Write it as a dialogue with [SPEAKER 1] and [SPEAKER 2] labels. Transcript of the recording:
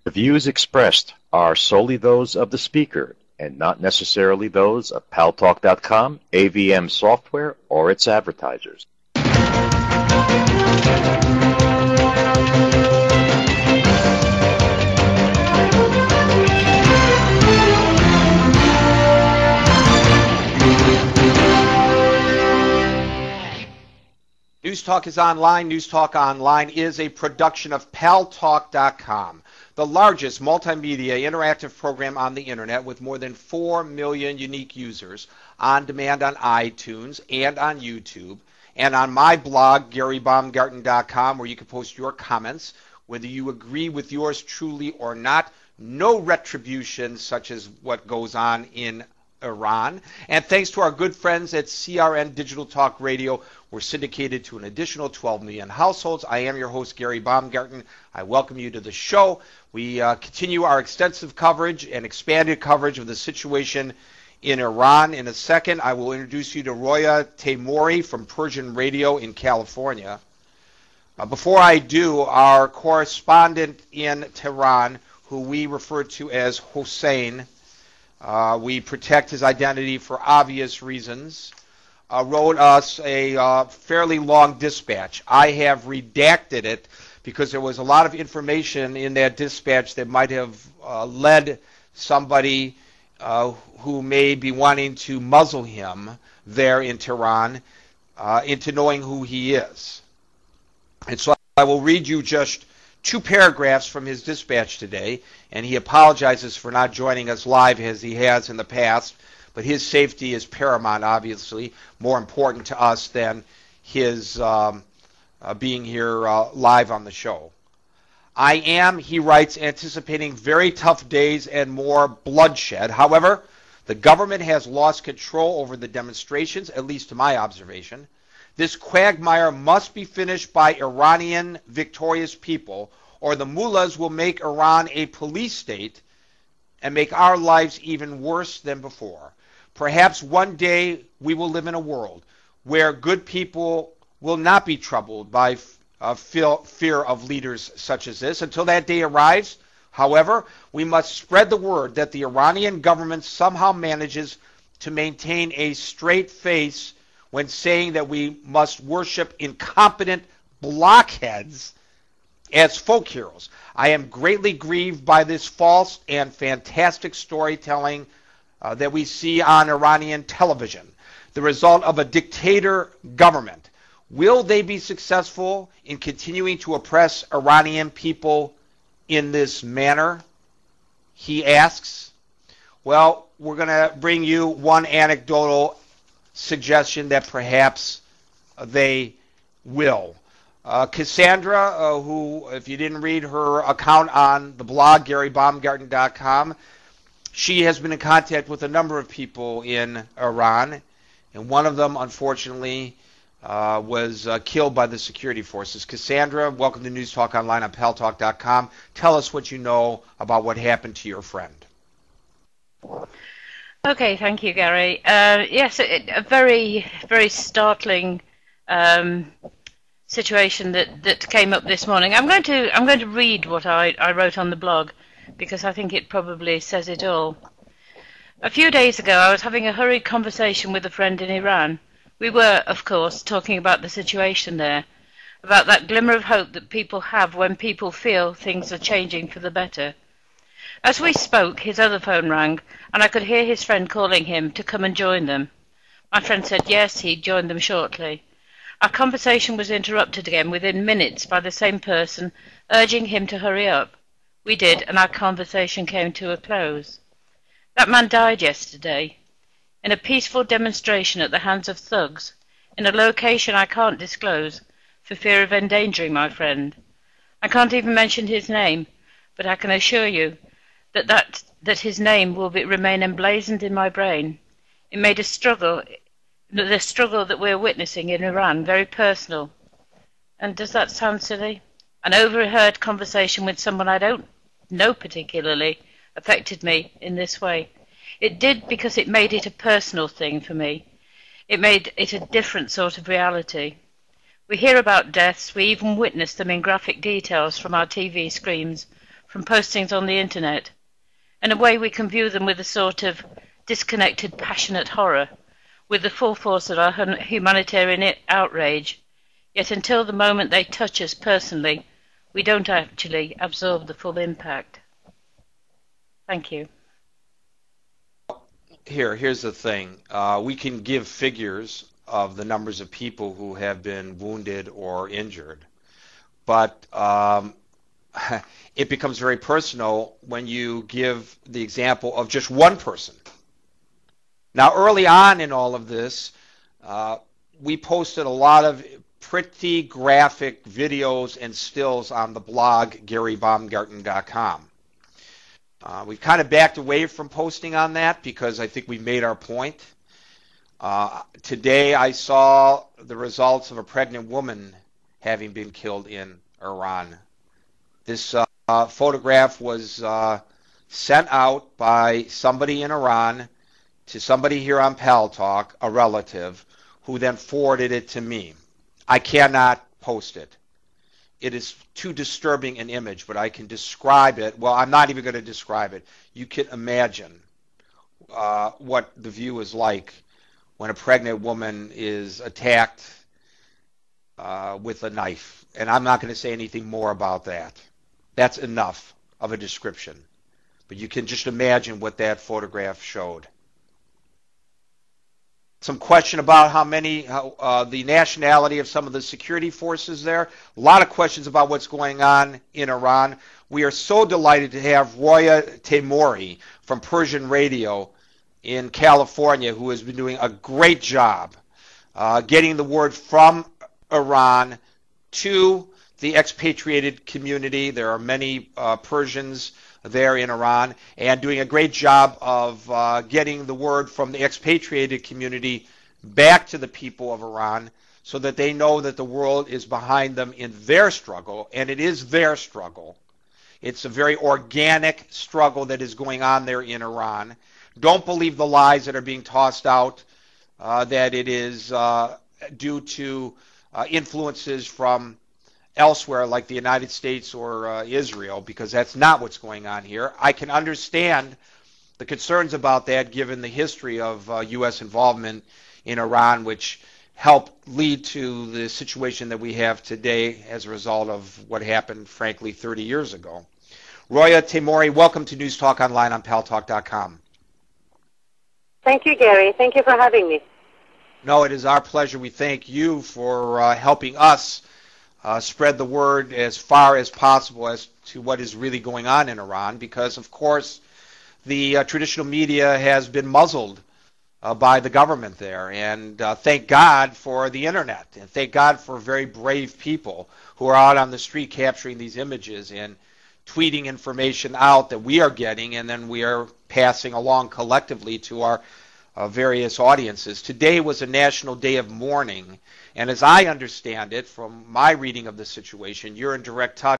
[SPEAKER 1] The views expressed are solely those of the speaker and not necessarily those of Paltalk.com, AVM Software, or its advertisers.
[SPEAKER 2] News Talk is online. News Talk Online is a production of Paltalk.com, the largest multimedia interactive program on the internet with more than 4 million unique users on demand on iTunes and on YouTube, and on my blog, GaryBaumgarten.com, where you can post your comments, whether you agree with yours truly or not. No retribution such as what goes on in Iran. And thanks to our good friends at CRN Digital Talk Radio, we're syndicated to an additional 12 million households. I am your host, Gary Baumgarten. I welcome you to the show. We continue our extensive coverage and expanded coverage of the situation in Iran. In a second, I will introduce you to Roya Teimouri from Persian Radio in California. Before I do, our correspondent in Tehran, who we refer to as Hossein, we protect his identity for obvious reasons, wrote us a fairly long dispatch. I have redacted it because there was a lot of information in that dispatch that might have led somebody who may be wanting to muzzle him there in Tehran into knowing who he is. And so I will read you just 2 paragraphs from his dispatch today, and he apologizes for not joining us live as he has in the past, but his safety is paramount, obviously, more important to us than his being here live on the show. I am, he writes, anticipating very tough days and more bloodshed. However, the government has lost control over the demonstrations, at least to my observation. This quagmire must be finished by Iranian victorious people, or the mullahs will make Iran a police state and make our lives even worse than before. Perhaps one day we will live in a world where good people will not be troubled by fear of leaders such as this. Until that day arrives, however, we must spread the word that the Iranian government somehow manages to maintain a straight face when saying that we must worship incompetent blockheads as folk heroes. I am greatly grieved by this false and fantastic storytelling that we see on Iranian television, the result of a dictator government. Will they be successful in continuing to oppress Iranian people in this manner? He asks. Well, we're going to bring you one anecdotal suggestion that perhaps they will. Cassandra, who, if you didn't read her account on the blog, GaryBaumgarten.com, she has been in contact with a number of people in Iran, and one of them, unfortunately, was killed by the security forces. Cassandra, welcome to News Talk Online on Paltalk.com. Tell us what you know about what happened to your friend.
[SPEAKER 3] Okay, thank you, Gary. Yes, a very, very startling situation that came up this morning. I'm going to read what I wrote on the blog because I think it probably says it all. A few days ago, I was having a hurried conversation with a friend in Iran. We were, of course, talking about the situation there, about that glimmer of hope that people have when people feel things are changing for the better. As we spoke, his other phone rang, and I could hear his friend calling him to come and join them. My friend said yes, he'd join them shortly. Our conversation was interrupted again within minutes by the same person urging him to hurry up. We did, and our conversation came to a close. That man died yesterday, in a peaceful demonstration at the hands of thugs, in a location I can't disclose, for fear of endangering my friend. I can't even mention his name, but I can assure you that his name will remain emblazoned in my brain. It made the struggle that we're witnessing in Iran very personal. And does that sound silly? An overheard conversation with someone I don't know particularly affected me in this way. It did because it made it a personal thing for me. It made it a different sort of reality. We hear about deaths, we even witness them in graphic details from our TV screens, from postings on the internet. In a way, we can view them with a sort of disconnected, passionate horror, with the full force of our humanitarian outrage. Yet until the moment they touch us personally, we don't actually absorb the full impact. Thank you.
[SPEAKER 2] Here's the thing. We can give figures of the numbers of people who have been wounded or injured, but it becomes very personal when you give the example of just one person. Now, early on in all of this, we posted a lot of pretty graphic videos and stills on the blog GaryBaumgarten.com. We've kind of backed away from posting on that because I think we made our point. Today I saw the results of a pregnant woman having been killed in Iran. This photograph was sent out by somebody in Iran to somebody here on Paltalk, a relative, who then forwarded it to me. I cannot post it. It is too disturbing an image, but I can describe it. Well, I'm not even going to describe it. You can imagine what the view is like when a pregnant woman is attacked with a knife. And I'm not going to say anything more about that. That's enough of a description. But you can just imagine what that photograph showed. Some question about the nationality of some of the security forces there. A lot of questions about what's going on in Iran. We are so delighted to have Roya Teimouri from Persian Radio in California, who has been doing a great job getting the word from Iran to the expatriated community. There are many Persians there in Iran, and doing a great job of getting the word from the expatriated community back to the people of Iran so that they know that the world is behind them in their struggle, and it is their struggle. It's a very organic struggle that is going on there in Iran. Don't believe the lies that are being tossed out that it is due to influences from elsewhere like the United States or Israel, because that's not what's going on here. I can understand the concerns about that given the history of U.S. involvement in Iran, which helped lead to the situation that we have today as a result of what happened, frankly, 30 years ago. Roya Teimouri, welcome to News Talk Online on Paltalk.com.
[SPEAKER 4] Thank you, Gary. Thank you for having me.
[SPEAKER 2] No, it is our pleasure. We thank you for helping us spread the word as far as possible as to what is really going on in Iran, because, of course, the traditional media has been muzzled by the government there. And thank God for the internet, and thank God for very brave people who are out on the street capturing these images and tweeting information out that we are getting, and then we are passing along collectively to our various audiences. Today was a national day of mourning, and as I understand it from my reading of the situation, you're in direct touch